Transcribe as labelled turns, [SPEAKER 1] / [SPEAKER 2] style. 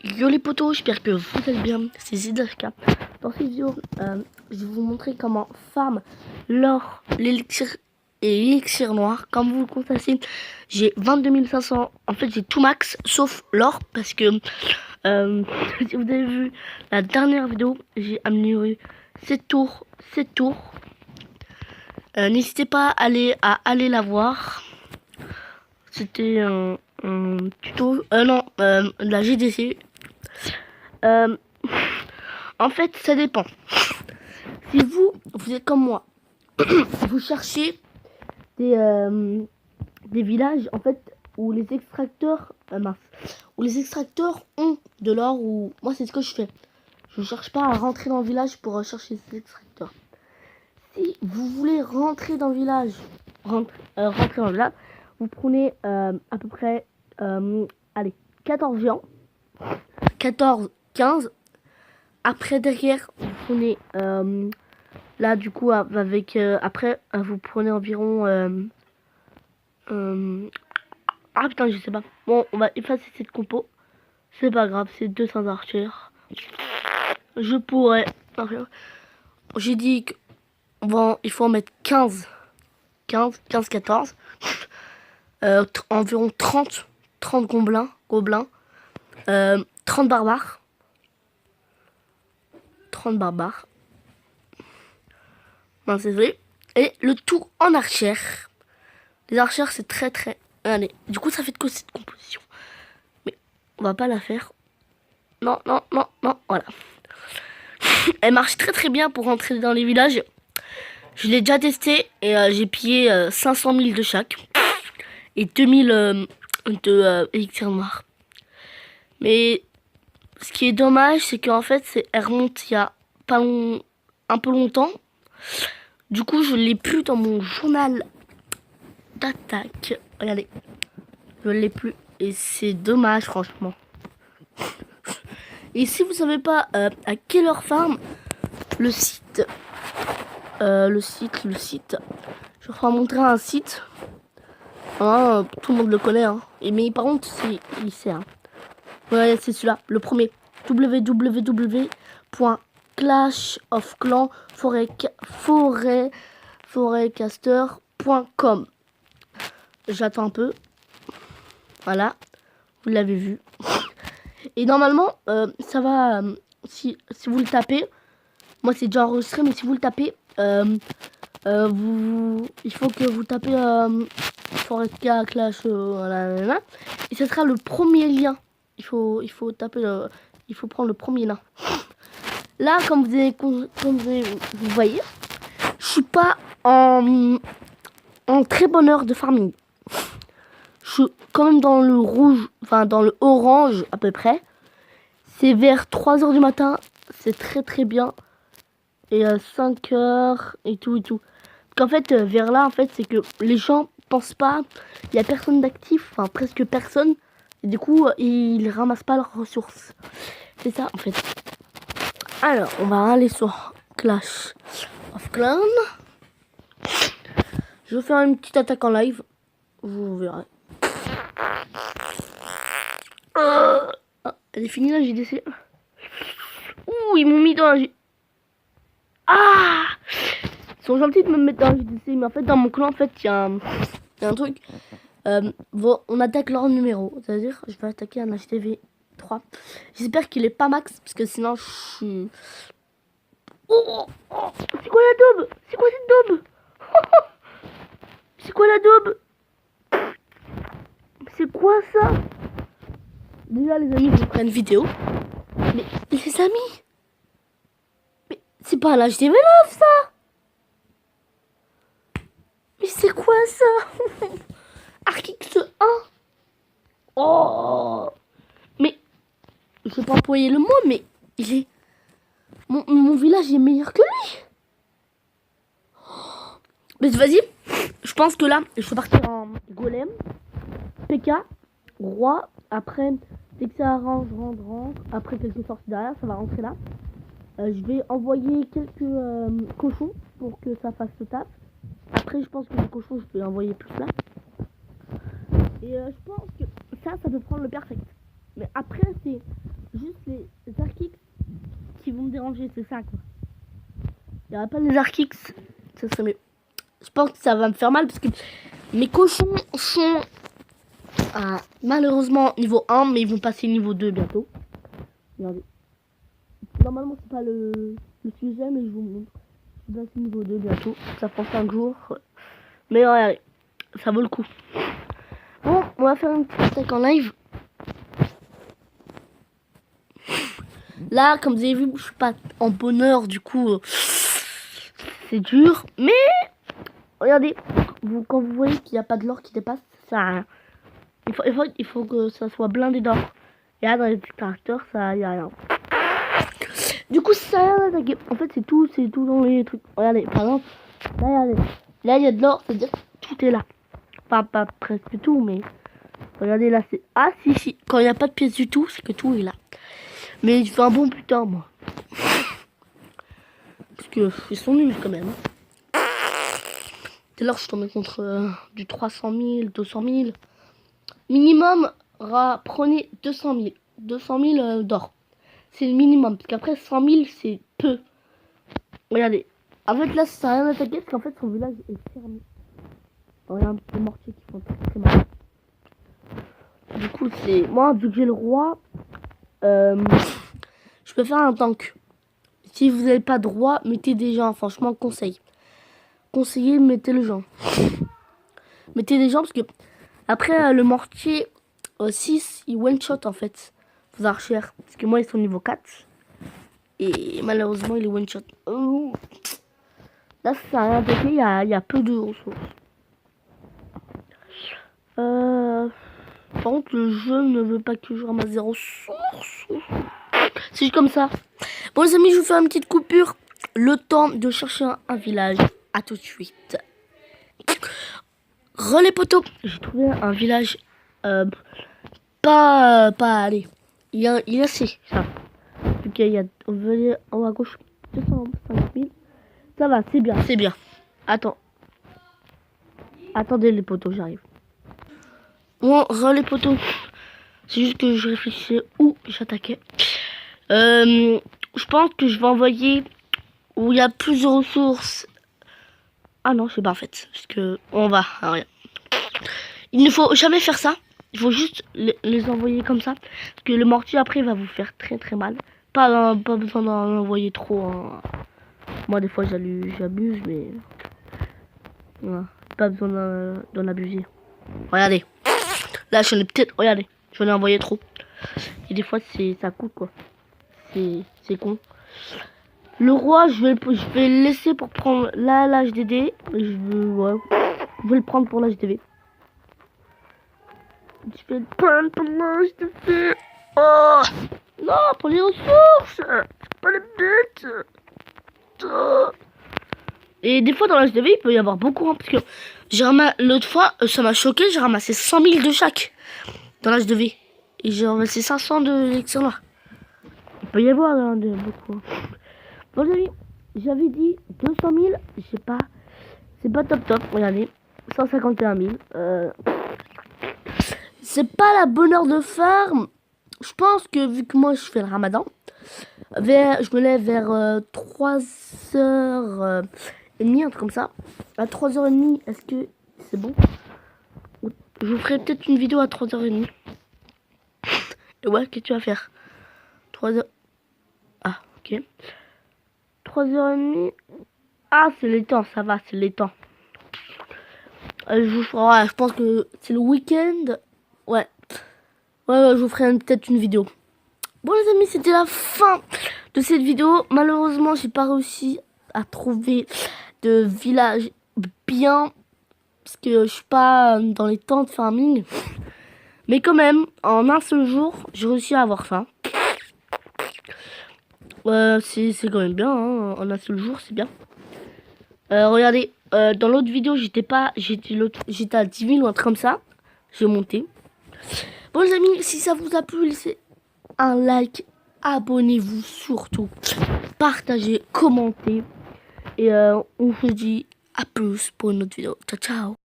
[SPEAKER 1] Yo les potos, j'espère que vous allez bien, c'est Zidafka. Dans cette vidéo, je vais vous montrer comment farm l'or, l'élixir et l'élixir noir. Comme vous le constatez, j'ai 22 500, en fait j'ai tout max, sauf l'or, parce que si vous avez vu la dernière vidéo, j'ai amélioré 7 tours. N'hésitez pas à aller la voir. C'était un tuto, la GDC. En fait, ça dépend. Si vous êtes comme moi, vous cherchez des villages en fait où les extracteurs ont de l'or, ou moi c'est ce que je fais. Je cherche pas à rentrer dans le village pour chercher ces extracteurs. Si vous voulez rentrer dans le village, vous prenez à peu près 14 géants, 14, 15. Après derrière vous prenez là du coup avec après vous prenez environ ah putain je sais pas. Bon, on va effacer cette compo. C'est pas grave, c'est 200 archers. Je pourrais. J'ai dit que bon, il faut en mettre 15, 14. Environ 30 gobelins, 30 barbares. 30 barbares. Non, c'est vrai. Et le tout en archère. Les archères, c'est très. Allez, du coup, ça fait de quoi cette composition? Mais on va pas la faire. Non, voilà. Elle marche très bien pour rentrer dans les villages. Je l'ai déjà testé et j'ai pillé 500 000 de chaque. Et 2000 de élixir noir. Mais ce qui est dommage, c'est qu'en fait, elle remonte il y a un peu longtemps. Du coup, je l'ai plus dans mon journal d'attaque. Regardez, je l'ai plus et c'est dommage, franchement. Et si vous savez pas à quelle heure farm, le site, je vais vous montrer un site. Hein, tout le monde le connaît, hein. Mais par contre, il sert. Hein. Ouais, c'est celui-là, le premier. www.clashofclansforecasteur.com. J'attends un peu. Voilà, vous l'avez vu. Et normalement, ça va. Si vous le tapez, moi c'est déjà enregistré, mais si vous le tapez, il faut que vous tapez Foresca Clash, et ce sera le premier lien. Il faut taper il faut prendre le premier lien. Là, comme vous voyez, je suis pas en très bonne heure de farming. Je suis quand même dans le rouge, enfin dans le orange à peu près. C'est vers 3 h du matin, c'est très bien. Et à 5 h et tout. Parce qu'en fait, vers là, en fait, c'est que les gens pensent pas, il y a personne d'actif, enfin presque personne. Et du coup, ils ramassent pas leurs ressources. C'est ça, en fait. Alors, on va aller sur Clash of Clans. Je vais faire une petite attaque en live. Vous verrez. Elle est finie la JDC. Ouh, ils m'ont mis dans la JDC. Ah! Ils sont gentils de me mettre dans la JDC, mais en fait, dans mon clan, en fait, il y a un truc. Bon, on attaque leur numéro. C'est-à-dire, je vais attaquer un HTV 3. J'espère qu'il est pas max, parce que sinon, je suis... Oh, c'est quoi la daube? C'est quoi cette daube? C'est quoi la daube? C'est quoi ça? Déjà les amis, je prends une vidéo. Mais les amis, mais c'est pas l'HTV 9 ça? Mais c'est quoi ça? Arkix 1. Oh, mais je vais pas employer le mot, mais il est... Mon village est meilleur que lui. Mais vas-y, je pense que là, je vais partir en golem, PK, roi. Après, dès que ça rentre, après quelques sorties derrière, ça va rentrer là. Je vais envoyer quelques cochons pour que ça fasse le taf. Après, je pense que les cochons, je vais envoyer plus là. Et je pense que ça peut prendre le perfect. Mais après, c'est les Arkix qui vont me déranger, c'est ça quoi. Il n'y aura pas les Arkix, ça serait mieux. Je pense que ça va me faire mal parce que mes cochons sont malheureusement niveau 1, mais ils vont passer niveau 2 bientôt. Regardez. Normalement c'est pas le sujet, mais je vous montre. Je vais passer niveau 2 bientôt. Ça prend 5 jours. Mais regardez, ça vaut le coup. Bon, on va faire une petite attaque en live. Là, comme vous avez vu, je suis pas en bonheur, du coup, c'est dur. Mais, regardez, quand vous voyez qu'il n'y a pas de l'or qui dépasse, ça, il faut que ça soit blindé d'or. Et là, dans les petits caractères, ça, il n'y a rien. Du coup, ça a rien d'attaquer. En fait, c'est tout dans les trucs. Regardez, par exemple, là, regardez. Là, il y a de l'or, c'est-à-dire que tout est là. Enfin, pas presque tout, mais regardez là, c'est... Ah, si. Quand il n'y a pas de pièces du tout, c'est que tout est là. Mais je fais un bon putain, moi. Parce que ils sont nuls quand même. Tout à l'heure, je suis tombé contre du 300 000, 200 000. Minimum, prenez 200 000. 200 000 d'or. C'est le minimum. Parce qu'après, 100 000, c'est peu. Regardez. En fait, là, ça sert à rien d'attaquer parce qu'en fait, son village est fermé. Regarde, des mortiers qui font très mal. Du coup, c'est... Moi, vu que j'ai le roi, je peux faire un tank. Si vous n'avez pas de roi, mettez des gens. Franchement, conseillez, mettez le gens. Mettez des gens parce que... Après, le mortier 6, il one-shot en fait. Vos archers. Parce que moi, ils sont niveau 4. Et malheureusement, il est one-shot. Là, ça sert à rien d'attaquer. Il y a peu de ressources. Par contre, le jeu ne veut pas que je ramasse des ressources. C'est juste comme ça. Bon, les amis, je vous fais une petite coupure. Le temps de chercher un village. À tout de suite. Relais poteau. J'ai trouvé un village. Pas allez. Il est assez, ça. Ok, il y a en haut à gauche 205 000. Ça va, c'est bien. Attendez les poteaux, j'arrive. Bon, relais poteaux. C'est juste que je réfléchissais où j'attaquais. Je pense que je vais envoyer où il y a plus de ressources. Ah non, c'est pas en fait. Parce que on va. Rien. Il ne faut jamais faire ça. Il faut juste les envoyer comme ça. Parce que le mortier après va vous faire très mal. Pas besoin d'en envoyer trop. Hein. Moi des fois j'abuse, mais voilà. Pas besoin d'en abuser. Regardez. Là j'en ai peut-être. Regardez. J'en ai envoyé trop. Et des fois ça coûte quoi. C'est con. Le roi, je vais le laisser pour prendre l'HDD. Je vais le prendre pour l'HDV. Je vais le prendre pour l'HDV. Oh non, pour les ressources. C'est pas le but. Et des fois dans l'HDV, il peut y avoir beaucoup. Hein, parce que l'autre fois, ça m'a choqué. J'ai ramassé 100 000 de chaque dans l'HDV. Et j'ai ramassé 500 de l'excellent. Il peut y avoir beaucoup. Bon les amis, j'avais dit 200 000, je sais pas, c'est pas top, regardez, 151 000, c'est pas la bonne heure de farm, je pense que vu que moi je fais le ramadan, je me lève vers 3h30, un truc comme ça, à 3h30, est-ce que c'est bon? Je vous ferai peut-être une vidéo à 3h30, et ouais, qu'est-ce que tu vas faire? 3h, ah ok. 3h30. Ah, c'est les temps, ça va, c'est les temps. Je pense que c'est le week-end. Ouais, je vous ferai peut-être une vidéo. Bon, les amis, c'était la fin de cette vidéo. Malheureusement, j'ai pas réussi à trouver de village bien. Parce que je suis pas dans les temps de farming. Mais quand même, en un seul jour, j'ai réussi à avoir ça. C'est quand même bien, hein. En un seul jour, c'est bien. Regardez, dans l'autre vidéo, j'étais à 10 000 ou un truc comme ça. J'ai monté. Bon les amis, si ça vous a plu, laissez un like, abonnez-vous surtout, partagez, commentez. Et on se dit à plus pour une autre vidéo. Ciao, ciao.